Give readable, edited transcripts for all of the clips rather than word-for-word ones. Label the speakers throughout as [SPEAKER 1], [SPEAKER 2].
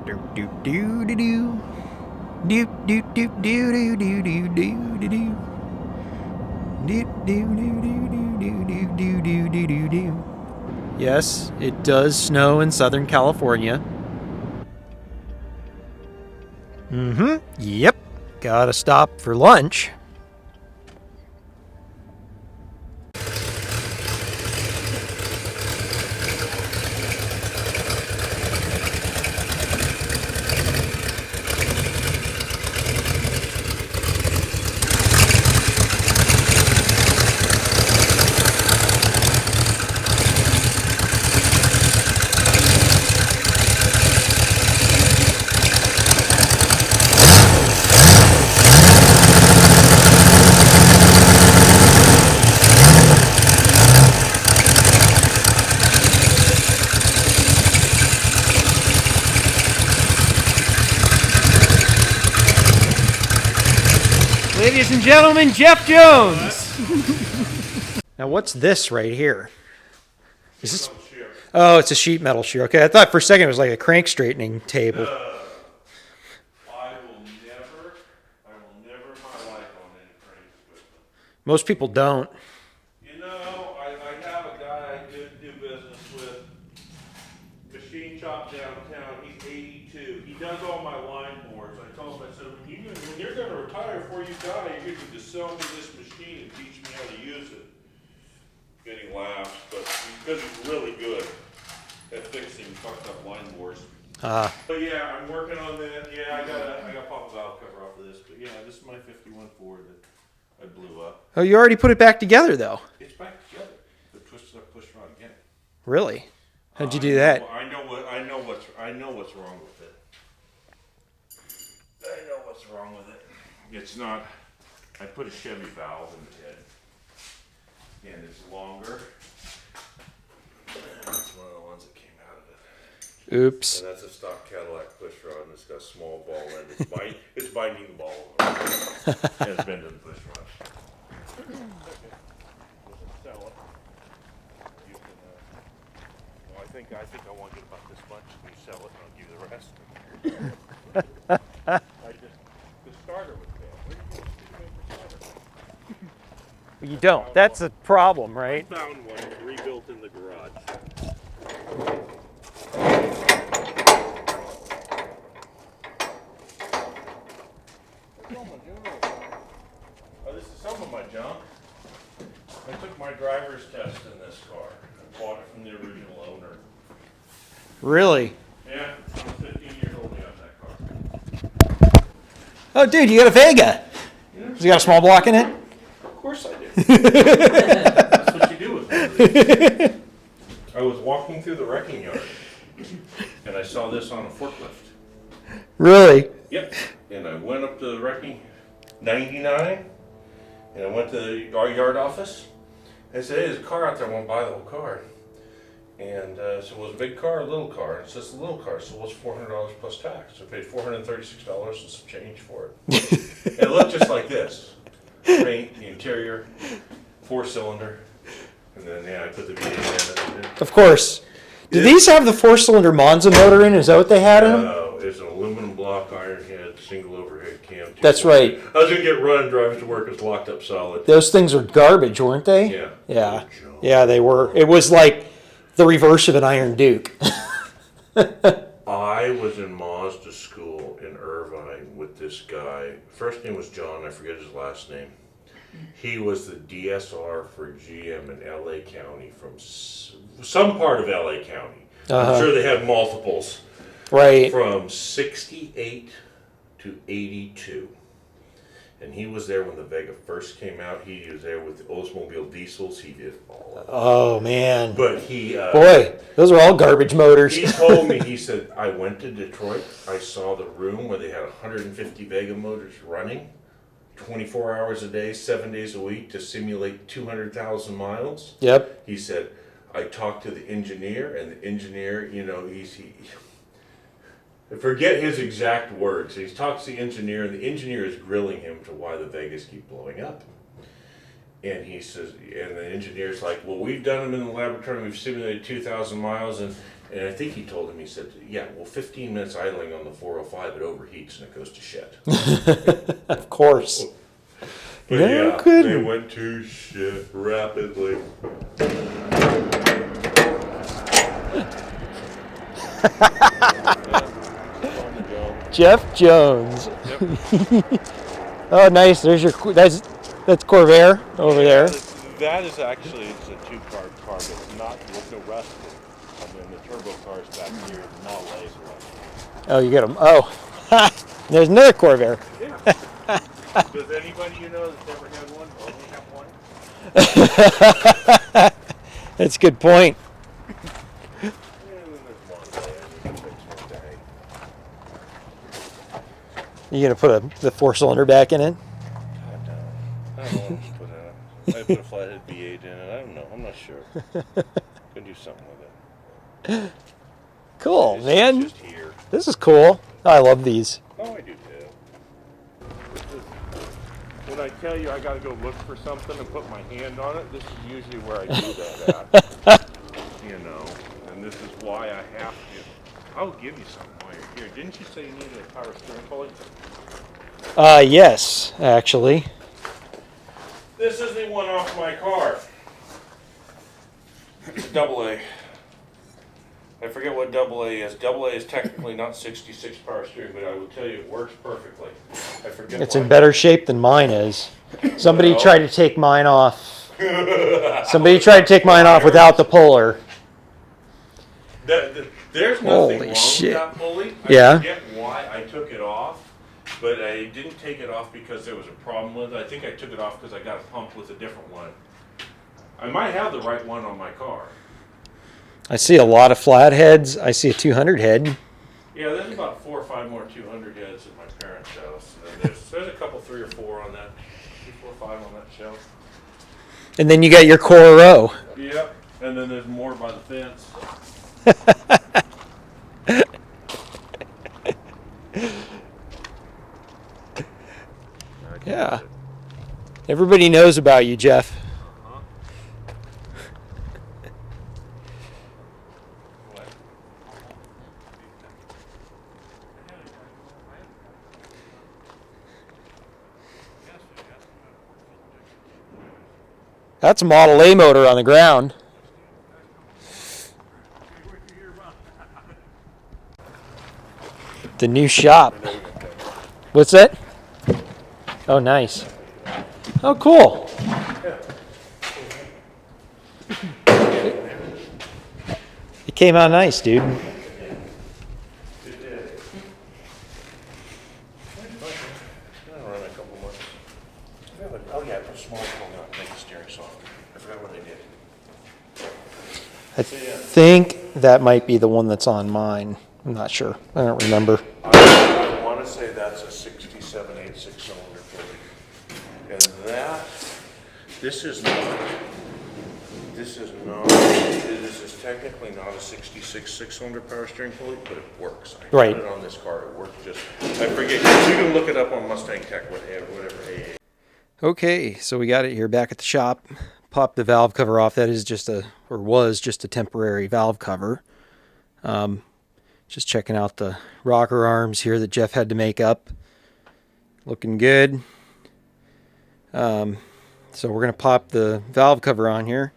[SPEAKER 1] Do do do do do. Do do do do do do do do do do. Do do do do do do do do do do. Yes, it does snow in Southern California. Yep. Gotta stop for lunch. Ladies and gentlemen, Jeff Jones. Now, what's this right here? Is this? Oh, it's a sheet metal shear. Okay, I thought for a second it was like a crank straightening table.
[SPEAKER 2] I will never in my life own any crank equipment.
[SPEAKER 1] Most people don't.
[SPEAKER 2] You know, I have a guy I do business with, machine shop downtown. He's 82. He does all my line boards. I told him, I said, when you're going to retire before you die, you can just sell me this machine and teach me how to use it. And he laughs, but because he's really good at fixing fucked up line boards. But yeah, I'm working on that. Yeah, I got pop a valve cover off of this. But yeah, this is my 51 Ford that I blew up.
[SPEAKER 1] Oh, you already put it back together, though.
[SPEAKER 2] It's back together. The twisted up, pushed around again.
[SPEAKER 1] Really? How'd you do that?
[SPEAKER 2] I know what's wrong with it. I know what's wrong with it. It's not. I put a Chevy valve in the head, and it's longer. That's one of the ones that came out of it.
[SPEAKER 1] Oops.
[SPEAKER 2] And that's a stock Cadillac pushrod, and it's got a small ball end. It's binding the ball and it's been to the pushrod. Okay. Sell it. You can. Well, I think I want to get about this much. You sell it, and I'll give you the rest. The starter was bad. Where did you get the starter?
[SPEAKER 1] You don't. That's a problem, right?
[SPEAKER 2] Found one rebuilt in the garage. Oh, this is some of my junk. I took my driver's test in this car. I bought it from the original owner.
[SPEAKER 1] Really?
[SPEAKER 2] Yeah, I was 15 years old when I got that car.
[SPEAKER 1] Oh, dude, you got a Vega.
[SPEAKER 2] Yeah.
[SPEAKER 1] Has it got a small block in it?
[SPEAKER 2] Of course I did. That's what you do with it. I was walking through the wrecking yard, and I saw this on a forklift.
[SPEAKER 1] Really?
[SPEAKER 2] Yep. And I went up to the wrecking, 99, and I went to our yard office. I said, hey, there's a car out there, I want to buy the whole car. And so was a big car or a little car? It says a little car, so it was $400 plus tax. I paid $436 and some change for it. It looked just like this. Paint, the interior, 4-cylinder, and then yeah, I put the V8 in it.
[SPEAKER 1] Of course. Did these have the 4-cylinder Monza motor in? Is that what they had in them?
[SPEAKER 2] No, it's an aluminum block iron head, single overhead cam.
[SPEAKER 1] That's right.
[SPEAKER 2] I was gonna get run driving to work. It's locked up solid.
[SPEAKER 1] Those things were garbage, weren't they?
[SPEAKER 2] Yeah.
[SPEAKER 1] Yeah. Yeah, they were. It was like the reverse of an Iron Duke.
[SPEAKER 2] I was in Mazda school in Irvine with this guy. First name was John. I forget his last name. He was the DSR for GM in LA County from some part of LA County. I'm sure they had multiples.
[SPEAKER 1] Right.
[SPEAKER 2] From 68 to 82. And he was there when the Vega first came out. He was there with the Oldsmobile diesels. He did all of it.
[SPEAKER 1] Oh, man.
[SPEAKER 2] But he...
[SPEAKER 1] Boy, those are all garbage motors.
[SPEAKER 2] He told me, he said, I went to Detroit. I saw the room where they had 150 Vega motors running 24 hours a day, 7 days a week to simulate 200,000 miles.
[SPEAKER 1] Yep.
[SPEAKER 2] He said, I talked to the engineer, and the engineer, he forget his exact words. He talks to the engineer, and the engineer is grilling him to why the Vegas keep blowing up. And he says, and the engineer's like, well, we've done them in the laboratory, we've simulated 2,000 miles, and And I think he told him, he said, yeah, well, 15 minutes idling on the 405, it overheats and it goes to shit.
[SPEAKER 1] Of course.
[SPEAKER 2] But
[SPEAKER 1] No
[SPEAKER 2] yeah,
[SPEAKER 1] kidding.
[SPEAKER 2] they went to shit rapidly.
[SPEAKER 1] Jeff Jones.
[SPEAKER 2] Yep.
[SPEAKER 1] Oh, nice. There's your that's Corvair over there.
[SPEAKER 2] That is actually it's a 2-carb carb. It's not with the rusted. And then the turbo cars back here, not laser.
[SPEAKER 1] Oh, you get them. Oh, there's another Corvair.
[SPEAKER 2] Yeah. Does anybody you know that's never had one only have one?
[SPEAKER 1] That's a good point.
[SPEAKER 2] And then there's one day I need to fix one day.
[SPEAKER 1] You gonna put the 4-cylinder back in it?
[SPEAKER 2] God no. I don't know what to put in it. I put a flathead V8 in it. I don't know. I'm not sure. Gonna do something with it.
[SPEAKER 1] Cool,
[SPEAKER 2] It's
[SPEAKER 1] man.
[SPEAKER 2] just here.
[SPEAKER 1] This is cool. I love these.
[SPEAKER 2] Oh, I do too. When I tell you I gotta go look for something and put my hand on it, this is usually where I do that at. You know, and this is why I have to. I'll give you something while you're here. Didn't you say you needed a power steering pulley?
[SPEAKER 1] Yes, actually.
[SPEAKER 2] This is the one off my car. It's AA. I forget what AA is. AA is technically not 66 power steering, but I will tell you it works perfectly. I forget.
[SPEAKER 1] It's in better shape than mine is. Somebody tried to take mine off. Somebody tried to take mine off without the puller.
[SPEAKER 2] There's nothing
[SPEAKER 1] Holy
[SPEAKER 2] wrong
[SPEAKER 1] shit.
[SPEAKER 2] with that pulley.
[SPEAKER 1] Yeah.
[SPEAKER 2] I forget why I took it off, but I didn't take it off because there was a problem with it. I think I took it off because I got it pumped with a different one. I might have the right one on my car.
[SPEAKER 1] I see a lot of flatheads. I see a 200 head.
[SPEAKER 2] Yeah, there's about 4 or 5 more 200 heads at my parents' house. And there's a couple, 3 or 4 on that, 3, 4, 5 on that shelf.
[SPEAKER 1] And then you got your Core row.
[SPEAKER 2] Yep, and then there's more by the fence.
[SPEAKER 1] Yeah. Everybody knows about you, Jeff. That's a Model A motor on the ground. The new shop. What's that? Oh, nice. Oh, cool. It came out nice, dude.
[SPEAKER 2] It did. I'll run a couple months. Oh yeah, put a small pull out, make the steering softer. I forgot what I did.
[SPEAKER 1] I think that might be the one that's on mine. I'm not sure. I don't remember.
[SPEAKER 2] I want to say that's a 67 8 6-cylinder pulley. And this is technically not a 66 6-cylinder power steering pulley, but it works. I
[SPEAKER 1] Right.
[SPEAKER 2] got it on this car, it worked just, I forget, you can look it up on Mustang Tech, whatever, AA.
[SPEAKER 1] Okay, so we got it here back at the shop. Popped the valve cover off. That is was just a temporary valve cover. Just checking out the rocker arms here that Jeff had to make up. Looking good. So we're going to pop the valve cover on here.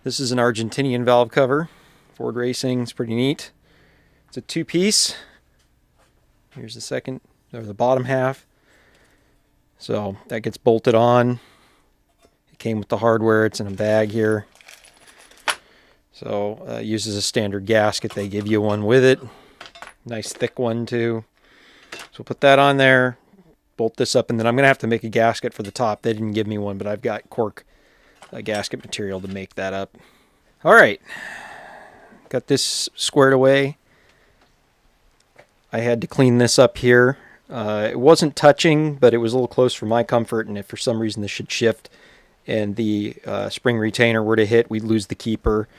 [SPEAKER 1] This is an Argentinian valve cover. Ford Racing. It's pretty neat. It's a 2-piece. Here's the second, or the bottom half. So that gets bolted on. It came with the hardware. It's in a bag here. So it uses a standard gasket. They give you one with it. Nice thick one too. So we'll put that on there. Bolt this up, and then I'm going to have to make a gasket for the top. They didn't give me one, but I've got cork gasket material to make that up. All right. Got this squared away. I had to clean this up here. It wasn't touching, but it was a little close for my comfort, and if for some reason this should shift and the spring retainer were to hit, we'd lose the keeper.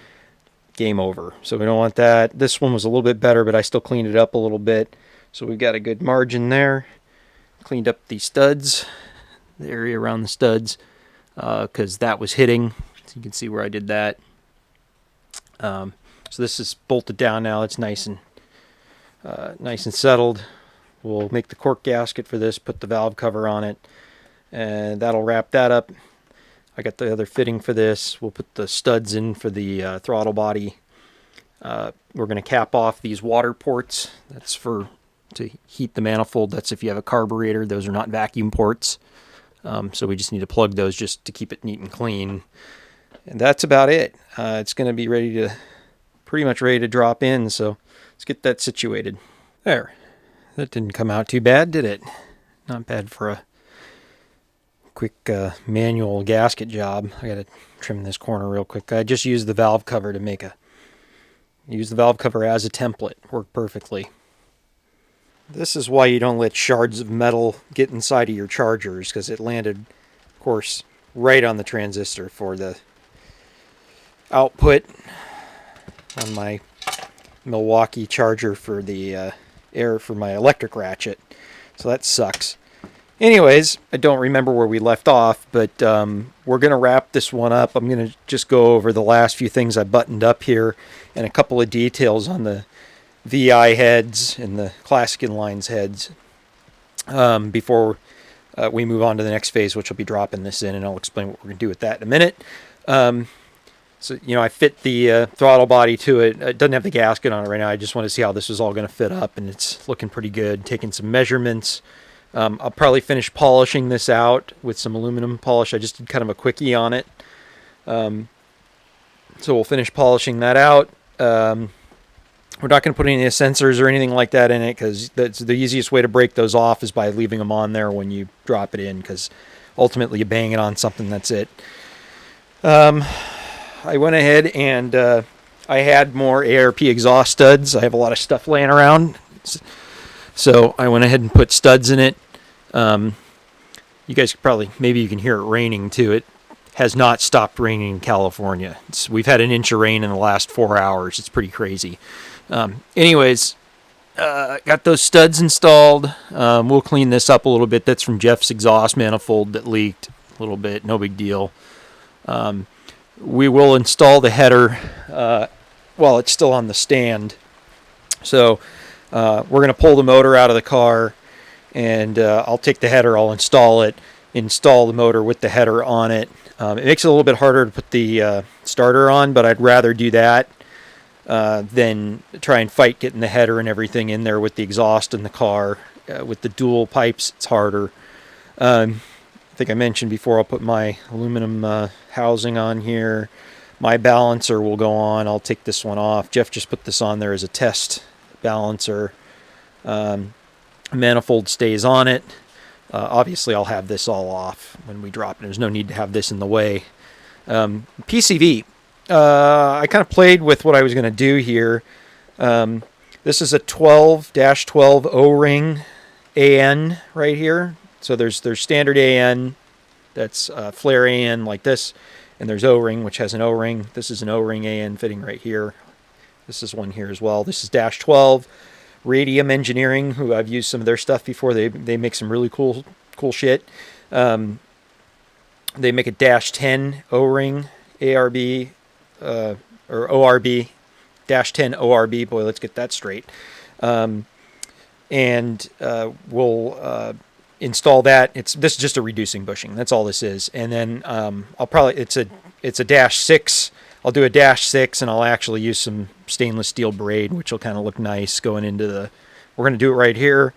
[SPEAKER 1] Game over. So we don't want that. This one was a little bit better, but I still cleaned it up a little bit. So we've got a good margin there. Cleaned up the studs, the area around the studs, because that was hitting. So you can see where I did that. So this is bolted down now. It's nice and settled. We'll make the cork gasket for this, put the valve cover on it, and that'll wrap that up. I got the other fitting for this. We'll put the studs in for the throttle body. We're going to cap off these water ports. That's to heat the manifold. That's if you have a carburetor. Those are not vacuum ports. So we just need to plug those just to keep it neat and clean. And that's about it. It's going to be pretty much ready to drop in. So let's get that situated. There. That didn't come out too bad, did it? Not bad for a quick manual gasket job. I got to trim this corner real quick. I just used the valve cover to use the valve cover as a template. Worked perfectly. This is why you don't let shards of metal get inside of your chargers, because it landed, of course, right on the transistor for the output on my Milwaukee charger for the air for my electric ratchet. So that sucks. Anyways, I don't remember where we left off, but we're going to wrap this one up. I'm going to just go over the last few things I buttoned up here and a couple of details on the VI heads and the classic inlines heads before we move on to the next phase, which will be dropping this in, and I'll explain what we're going to do with that in a minute. So, I fit the throttle body to it. It doesn't have the gasket on it right now. I just want to see how this is all going to fit up, and it's looking pretty good. Taking some measurements. I'll probably finish polishing this out with some aluminum polish. I just did kind of a quickie on it. So we'll finish polishing that out. We're not going to put any sensors or anything like that in it, because that's the easiest way to break those off is by leaving them on there when you drop it in, because ultimately you bang it on something, that's it. I went ahead and I had more ARP exhaust studs. I have a lot of stuff laying around, so I went ahead and put studs in it. You guys maybe you can hear it raining too. It has not stopped raining in California. We've had an inch of rain in the last 4 hours. It's pretty crazy. Anyways, got those studs installed. We'll clean this up a little bit. That's from Jeff's exhaust manifold that leaked a little bit. No big deal. We will install the header while it's still on the stand. So we're going to pull the motor out of the car, and I'll take the header, I'll install it, install the motor with the header on it. It makes it a little bit harder to put the starter on, but I'd rather do that than try and fight getting the header and everything in there with the exhaust in the car. With the dual pipes, it's harder. I think I mentioned before, I'll put my aluminum housing on here. My balancer will go on. I'll take this one off. Jeff just put this on there as a test balancer. Manifold stays on it. Obviously, I'll have this all off when we drop it. There's no need to have this in the way. PCV. I kind of played with what I was going to do here. This is a 12-12 O-ring AN right here. So there's standard AN, that's flare AN like this, and there's O-ring, which has an O-ring. This is an O-ring AN fitting right here. This is one here as well. This is -12. Radium Engineering, who I've used some of their stuff before. They make some really cool shit. They make a -10 O-ring ARB or ORB, -10 ORB. Boy, let's get that straight. And we'll install that. This is just a reducing bushing. That's all this is. And then it's a -6. I'll do a -6, and I'll actually use some stainless steel braid, which will kind of look nice going into the. We're going to do it right here.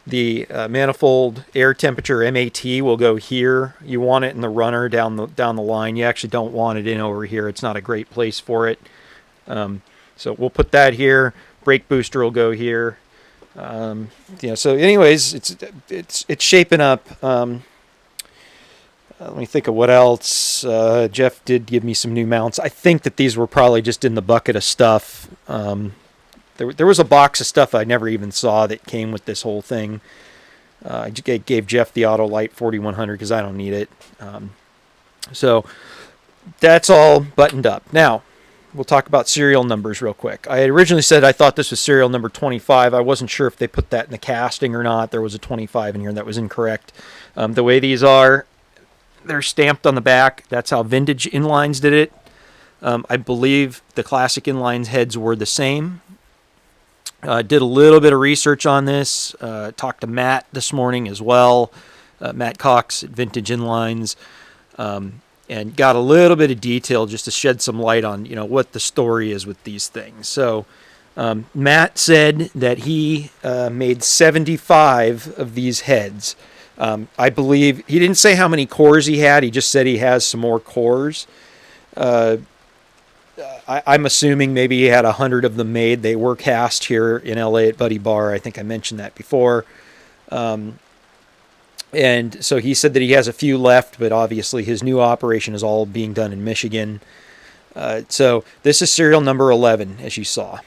[SPEAKER 1] The manifold air temperature MAT will go here. You want it in the runner down the line. You actually don't want it in over here. It's not a great place for it. So we'll put that here. Brake booster will go here. So anyways, it's shaping up. Let me think of what else. Jeff did give me some new mounts. I think that these were probably just in the bucket of stuff. There was a box of stuff I never even saw that came with this whole thing. I gave Jeff the Autolite 4100 because I don't need it. So that's all buttoned up. Now, we'll talk about serial numbers real quick. I had originally said I thought this was serial number 25. I wasn't sure if they put that in the casting or not. There was a 25 in here, and that was incorrect. The way these are, they're stamped on the back. That's how Vintage Inlines did it. I believe the classic inlines heads were the same. Did a little bit of research on this. Talked to Matt this morning as well, Matt Cox at Vintage Inlines, and got a little bit of detail just to shed some light on what the story is with these things. So Matt said that he made 75 of these heads. I believe he didn't say how many cores he had. He just said he has some more cores. I'm assuming maybe he had 100 of them made. They were cast here in LA at Buddy Bar. I think I mentioned that before. And so he said that he has a few left, but obviously his new operation is all being done in Michigan. So this is serial number 11, as you saw.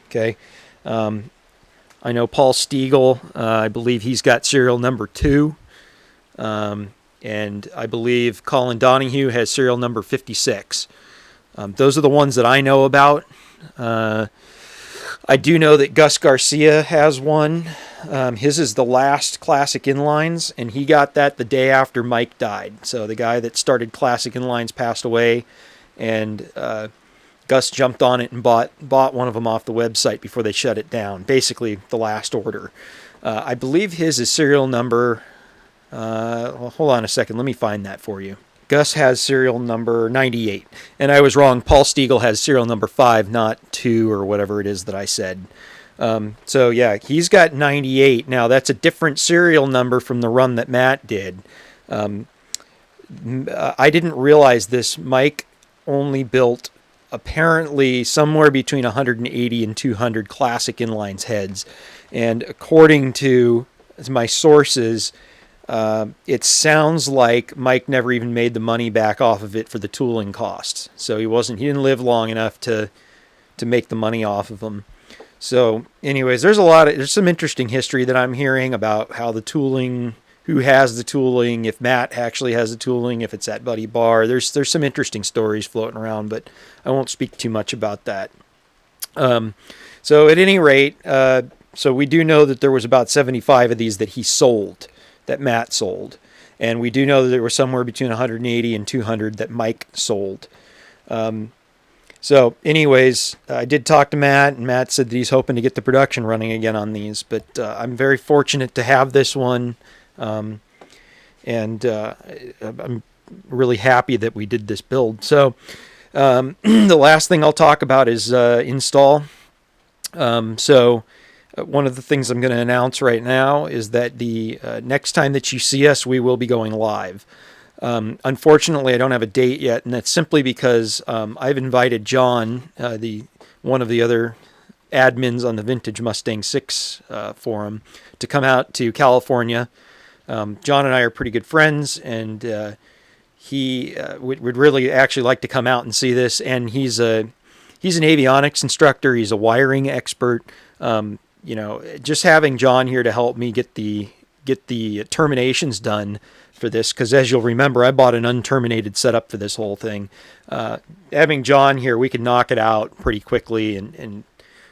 [SPEAKER 1] Okay. I know Paul Stiegel, I believe he's got serial number 2. And I believe Colin Donahue has serial number 56. Those are the ones that I know about. I do know that Gus Garcia has one. His is the last Classic Inlines, and he got that the day after Mike died. So the guy that started Classic Inlines passed away, and Gus jumped on it and bought one of them off the website before they shut it down. Basically, the last order. I believe his is serial number... well, hold on a second. Let me find that for you. Gus has serial number 98. And I was wrong. Paul Stiegel has serial number 5, not 2 or whatever it is that I said. So, yeah, he's got 98. Now, that's a different serial number from the run that Matt did. I didn't realize this. Mike only built apparently somewhere between 180 and 200 Classic Inlines heads. And according to my sources... it sounds like Mike never even made the money back off of it for the tooling costs. So he didn't live long enough to make the money off of them. So anyways, there's some interesting history that I'm hearing about how the tooling, who has the tooling, if Matt actually has the tooling, if it's at Buddy Bar. There's some interesting stories floating around, but I won't speak too much about that. So at any rate, so we do know that there was about 75 of these that he sold, that Matt sold. And we do know that there were somewhere between 180 and 200 that Mike sold. So anyways, I did talk to Matt, and Matt said that he's hoping to get the production running again on these. But I'm very fortunate to have this one. And I'm really happy that we did this build. So the last thing I'll talk about is install. One of the things I'm going to announce right now is that the next time that you see us, we will be going live. Unfortunately, I don't have a date yet, and that's simply because I've invited John, one of the other admins on the Vintage Mustang 6 forum, to come out to California. John and I are pretty good friends, and he would really actually like to come out and see this. And he's an avionics instructor. He's a wiring expert. Just having John here to help me get the terminations done for this, because as you'll remember, I bought an unterminated setup for this whole thing. Having John here, we can knock it out pretty quickly, and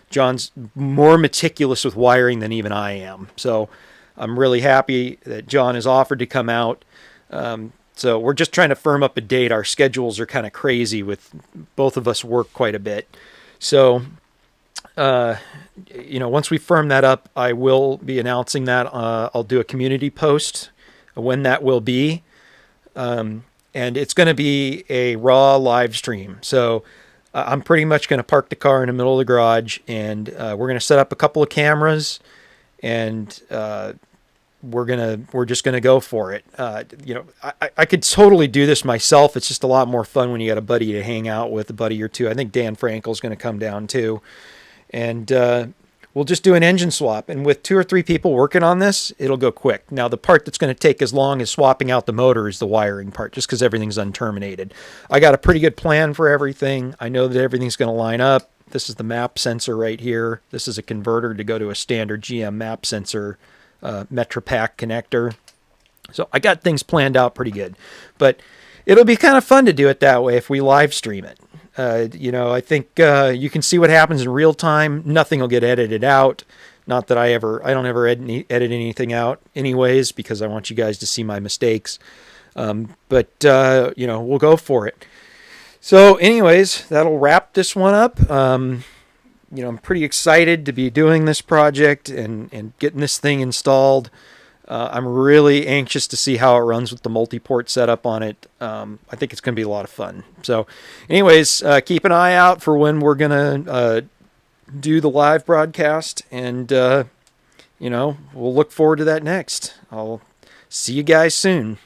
[SPEAKER 1] John's more meticulous with wiring than even I am. So I'm really happy that John has offered to come out. So we're just trying to firm up a date. Our schedules are kind of crazy with both of us work quite a bit. So... once we firm that up, I will be announcing that. I'll do a community post when that will be. And it's going to be a raw live stream. So I'm pretty much going to park the car in the middle of the garage, and we're going to set up a couple of cameras, and we're just going to go for it. I could totally do this myself. It's just a lot more fun when you got a buddy to hang out with, a buddy or two. I think Dan Frankel's going to come down too. And we'll just do an engine swap. And with 2 or 3 people working on this, it'll go quick. Now, the part that's going to take as long as swapping out the motor is the wiring part, just because everything's unterminated. I got a pretty good plan for everything. I know that everything's going to line up. This is the map sensor right here. This is a converter to go to a standard GM map sensor Metropack connector. So I got things planned out pretty good. But it'll be kind of fun to do it that way if we live stream it. I think you can see what happens in real time. Nothing will get edited out. Not that I don't ever edit anything out anyways, because I want you guys to see my mistakes. But we'll go for it. So, anyways, that'll wrap this one up. I'm pretty excited to be doing this project and getting this thing installed. I'm really anxious to see how it runs with the multi-port setup on it. I think it's going to be a lot of fun. So, anyways, keep an eye out for when we're going to do the live broadcast, and we'll look forward to that next. I'll see you guys soon.